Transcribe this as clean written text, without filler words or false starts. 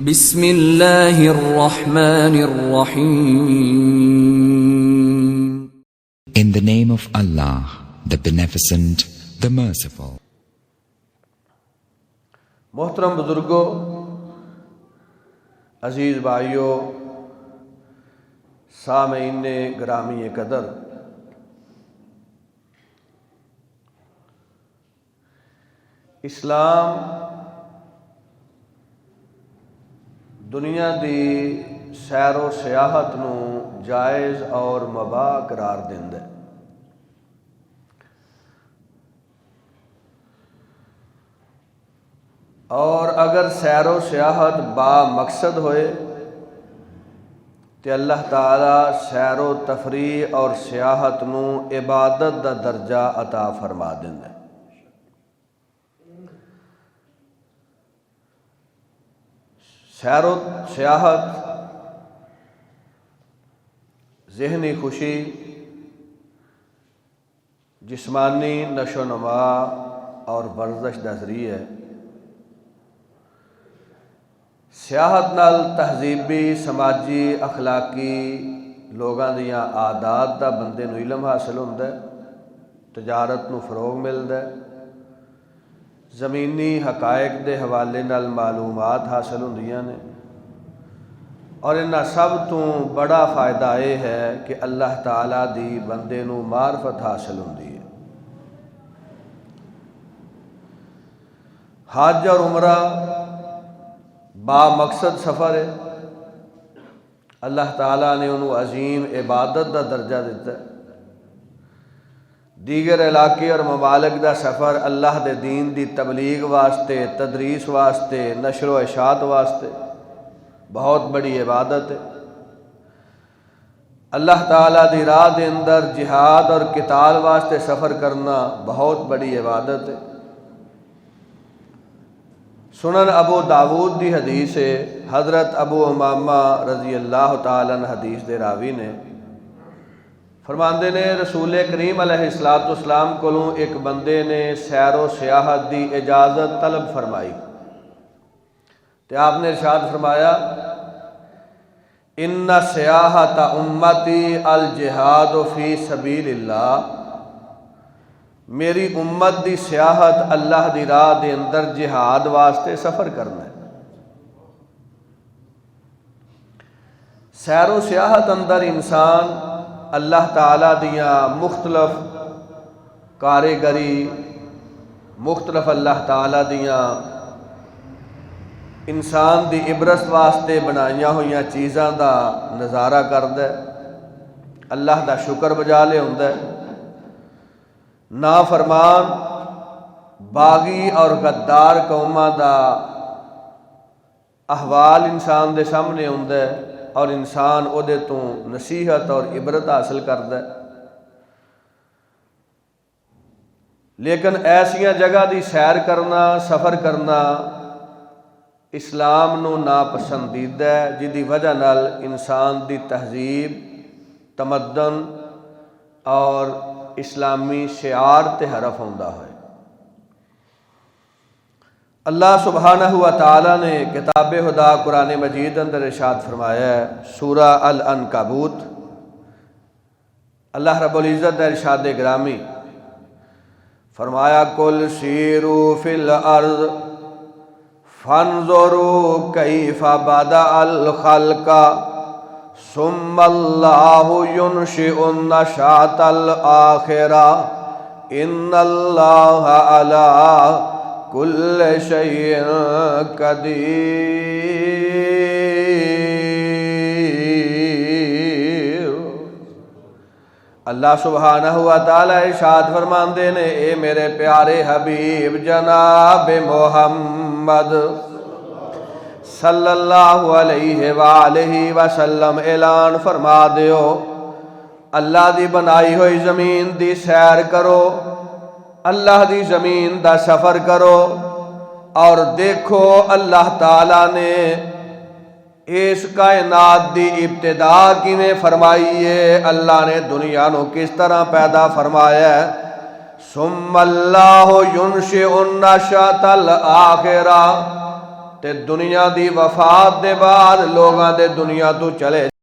بسم اللہ الرحمن الرحیم. In the name of Allah, the Beneficent, the Merciful. محترم بزرگوں، عزیز بھائیوں، سامعین گرامی قدر، اسلام دنیا دی سیر و سیاحت نو جائز اور مباح قرار دیندا ہے۔ اور اگر سیر و سیاحت با مقصد ہوئے تو اللہ تعالیٰ سیر و تفریح اور سیاحت نو عبادت دا درجہ عطا فرما دیندا ہے۔ سیر و سیاحت ذہنی خوشی، جسمانی نشو و نما اور ورزش دا ذریعہ ہے۔ سیاحت نال تہذیبی، سماجی، اخلاقی لوگاں دیاں عادات دا بندے نو علم حاصل ہوندا ہے، تجارت نو فروغ ملدا ہے، زمینی حقائق دے حوالے نال معلومات حاصل ہوندیاں نے، اور انہاں سب تو بڑا فائدہ یہ ہے کہ اللہ تعالیٰ دی بندے نو معرفت حاصل ہوندی ہے۔ حج اور عمرہ با مقصد سفر ہے، اللہ تعالیٰ نے انہوں عظیم عبادت دا درجہ دیتا ہے۔ دیگر علاقے اور ممالک دا سفر اللہ دے دین دی تبلیغ واسطے، تدریس واسطے، نشر و اشاعت واسطے بہت بڑی عبادت ہے۔ اللہ تعالیٰ دی راہ دے اندر جہاد اور قتال واسطے سفر کرنا بہت بڑی عبادت ہے۔ سنن ابو داود دی حدیث ہے، حضرت ابو امامہ رضی اللہ تعالیٰ عنہ حدیث دے راوی نے فرماندے نے رسول کریم علیہ السلام کولوں ایک بندے نے سیر و سیاحت دی اجازت طلب فرمائی تے آپ نے ارشاد فرمایا، ان سیاحت امتی الجہاد فی سبیل اللہ، میری امت دی سیاحت اللہ دی راہ دے اندر جہاد واسطے سفر کرنا ہے۔ سیر و سیاحت اندر انسان اللہ تعالیٰ دیاں مختلف کاریگری، مختلف اللہ تعالیٰ دیاں انسان دی عبرت واسطے بنائیاں ہوئیاں چیزاں دا نظارہ کردا ہے، اللہ دا شکر بجا لے ہوندا ہے۔ نافرمان، باغی اور غدار قوماں دا احوال انسان دے سامنے ہوندا ہے اور انسان او دے تو نصیحت اور عبرت حاصل کردا ہے۔ لیکن ایسیاں جگہ دی سیر کرنا، سفر کرنا اسلام نو ناپسندیدہ ہے، جدی وجہ نال انسان دی تہذیب، تمدن اور اسلامی شعار تے حرف ہوندا ہے۔ اللہ سبحانہ و تعالیٰ نے کتاب خدا قرآن مجید اندر ارشاد فرمایا ہے، سورہ العنکبوت، اللہ رب العزت نے ارشاد گرامی فرمایا، قل سیروا فی الارض فانظروا کیف بدأ الخلق ثم اللہ ینشئ النشأۃ الآخرہ ان اللہ علی کل شیء قدیر۔ اللہ سبحانہ و تعالی ارشاد فرماندے نے، اے میرے پیارے حبیب جناب محمد صلی اللہ علیہ وآلہ وسلم اعلان فرما دیو، اللہ دی بنائی ہوئی زمین دی سیر کرو، اللہ دی زمین دا سفر کرو، اور دیکھو اللہ تعالیٰ نے اس کائنات دی ابتدا کیویں فرمائی ہے، اللہ نے دنیا نو کس طرح پیدا فرمایا ہے۔ ثم اللہ ینشئ النشأۃ الآخرہ، تے دنیا دی وفات دے بعد لوگاں دے دنیا تو چلے